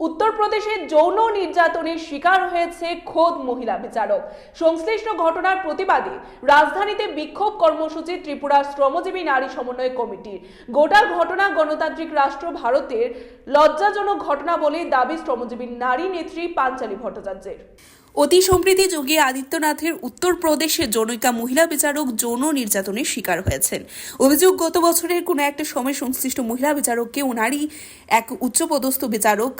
উত্তরপ্রদেশে যৌন নির্যাতনের শিকার হয়েছে খোদ মহিলা বিচারক। সংশ্লিষ্ট ঘটনার প্রতিবাদে রাজধানীতে বিক্ষোভ কর্মসূচি ত্রিপুরার শ্রমজীবী নারী সমন্বয় কমিটির। গোটা ঘটনা গণতান্ত্রিক রাষ্ট্র ভারতের লজ্জাজনক ঘটনা বলে দাবি শ্রমজীবী নারী নেত্রী পাঞ্চালী ভট্টাচার্যের। অতি সম্প্রতি যোগী আদিত্যনাথের উত্তরপ্রদেশে জনৈকা মহিলা বিচারক যৌন নির্যাতনের শিকার হয়েছেন। অভিযোগ, গত বছরের কোনো একটা সময় সংশ্লিষ্ট মহিলা বিচারককে ওনারই এক উচ্চপদস্থ বিচারক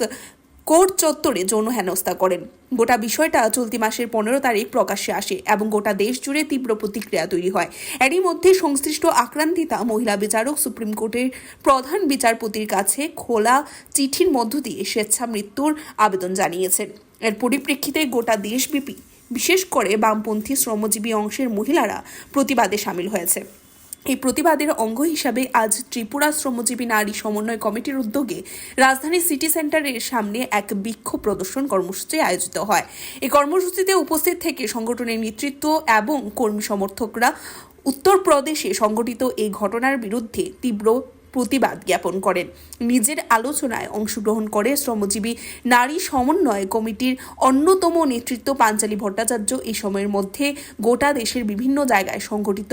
কোর্ট চত্বরে যৌন হেনস্থা করেন। গোটা বিষয়টা চলতি মাসের 15 তারিখ প্রকাশ্যে আসে এবং গোটা দেশ জুড়ে তীব্র প্রতিক্রিয়া তৈরি হয়। এরই মধ্যে সংশ্লিষ্ট আক্রান্তিতা মহিলা বিচারক সুপ্রিম কোর্টের প্রধান বিচারপতির কাছে খোলা চিঠির মধ্য দিয়ে স্বেচ্ছা মৃত্যুর আবেদন জানিয়েছেন। এর পরিপ্রেক্ষিতে গোটা দেশব্যাপী বিশেষ করে বামপন্থী শ্রমজীবী অংশের মহিলারা প্রতিবাদে সামিল হয়েছে। এই প্রতিবাদের অঙ্গ হিসাবে আজ ত্রিপুরা শ্রমজীবী নারী সমন্বয় কমিটির উদ্যোগে রাজধানীর সিটি সেন্টারের সামনে এক বিক্ষোভ প্রদর্শন কর্মসূচি আয়োজিত হয়। এই কর্মসূচিতে উপস্থিত থেকে সংগঠনের নেতৃত্ব এবং কর্মী সমর্থকরা উত্তরপ্রদেশে সংঘটিত এই ঘটনার বিরুদ্ধে তীব্র প্রতিবাদ জ্ঞাপন করেন। নিজের আলোচনায় অংশগ্রহণ করে শ্রমজীবী নারী সমন্বয় কমিটির অন্যতম নেতৃত্ব পাঞ্চালী ভট্টাচার্য এই সময়ের মধ্যে গোটা দেশের বিভিন্ন জায়গায় সংগঠিত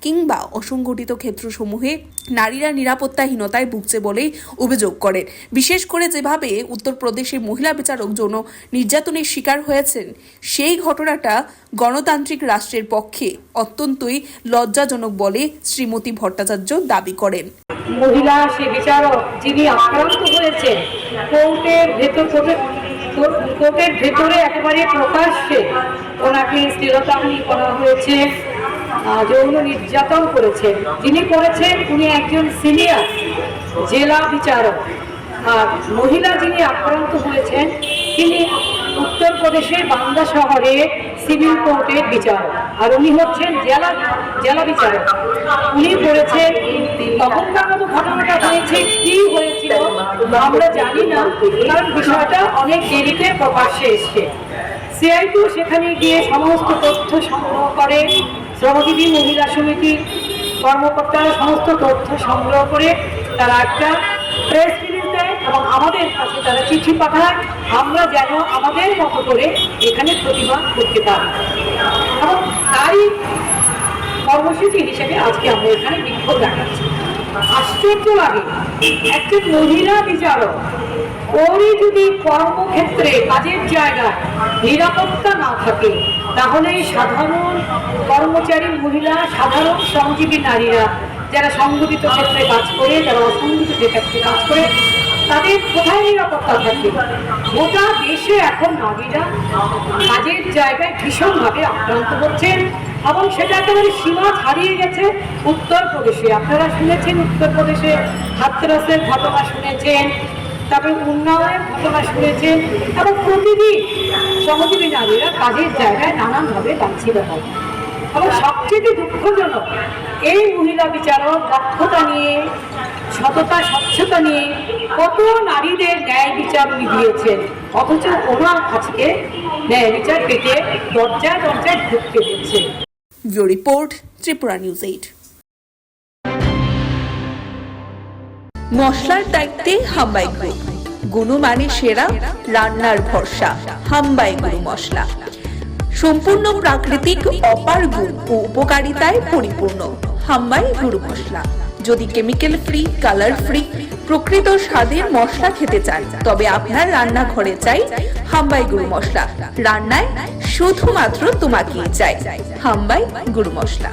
কিংবা অসংগঠিত ক্ষেত্রসমূহে নারীরা নিরাপত্তাহীনতায় ভুগছে বলেই অভিযোগ করেন। বিশেষ করে যেভাবে উত্তরপ্রদেশের মহিলা বিচারক যৌন নির্যাতনের শিকার হয়েছেন, সেই ঘটনাটা গণতান্ত্রিক রাষ্ট্রের পক্ষে অত্যন্তই লজ্জাজনক বলে শ্রীমতী ভট্টাচার্য দাবি করেন। মহিলা সে বিচারক যিনি আক্রান্ত হয়েছেন, কোর্টের ভেতরে একেবারে প্রকাশ্যে ওনাকে শ্লীলতাহানি করা হয়েছে, যৌন নির্যাতন করেছেন। যিনি করেছেন উনি একজন সিনিয়র জেলা বিচারক, আর মহিলা যিনি আক্রান্ত হয়েছেন তিনি উত্তরপ্রদেশের বান্দা শহরে সিভিল কোর্টের বিচারক, আর উনি হচ্ছেন জেলা বিচারক। উনি করেছেন, তখনকার মতো ঘটনাটা হয়েছে, কি হয়েছিল আমরা জানি না, কারণ বিষয়টা অনেক দেরিতে প্রকাশ্যে এসছে। সিআইটিও সেখানে গিয়ে সমস্ত তথ্য সংগ্রহ করে, শ্রমজীবী মহিলা সমিতির কর্মকর্তারা সমস্ত তথ্য সংগ্রহ করে তারা একটা প্রেস রিলিজ দেয় এবং আমাদের কাছে তারা চিঠি পাঠায়, আমরা যেন আমাদের মতো করে এখানে প্রতিবাদ করতে পারি। এবং তারই কর্মসূচি হিসেবে আজকে আমরা এখানে বিক্ষোভ দেখাচ্ছি। আশ্চর্য লাগে, একজন মহিলা বিচারক, ওরই যদি কর্মক্ষেত্রে কাজের জায়গায় নিরাপত্তা না থাকে, তাহলে সাধারণ কর্মচারী মহিলা, সাধারণ শ্রমজীবী নারীরা যারা সংগঠিত ক্ষেত্রে কাজ করে, যারা অসংগঠিত ক্ষেত্রে কাজ করে, তাদের কোথায় নিরাপত্তা থাকবে? গোটা দেশে এখন নারীরা কাজের জায়গায় ভীষণভাবে আক্রান্ত হচ্ছেন এবং সেটা একেবারে সীমা ছাড়িয়ে গেছে উত্তরপ্রদেশে। আপনারা শুনেছেন উত্তরপ্রদেশে হাতরাসের ঘটনা শুনেছেন, তারপরে উন্নয়নের ঘটনা শুনেছেন, এবং প্রতিদিন শ্রমজীবী নারীরা কাজের জায়গায় নানানভাবে লাঞ্ছিত হয়। এবং সবচেয়ে দুঃখজনক, এই মহিলা বিচারক দক্ষতা নিয়ে, সততা স্বচ্ছতা নিয়ে কত নারীদের ন্যায় বিচার দিয়েছেন, অথচ ওনার আজকে ন্যায় বিচার পেতে দরজায় দরজায় ঢুকতে দিচ্ছে। Report, Tripura news 8। মশলার দায়িত্বে হাম্বাই গ্রুপ, গুণমানে সেরা, রান্নার ভরসা। হাম্বাই গুরু মশলা সম্পূর্ণ প্রাকৃতিক, অপার গুণ ও উপকারিতায় পরিপূর্ণ। হাম্বাই গুরু মশলা। যদি কেমিক্যাল ফ্রি, কালার ফ্রি, প্রকৃত স্বাদের মশলা খেতে চান, তবে আপনার রান্নাঘরে চাই হাম্বাই গুরু মশলা। রান্নায় শুধুমাত্র তোমাকেই চাই হাম্বাই গুরু মশলা।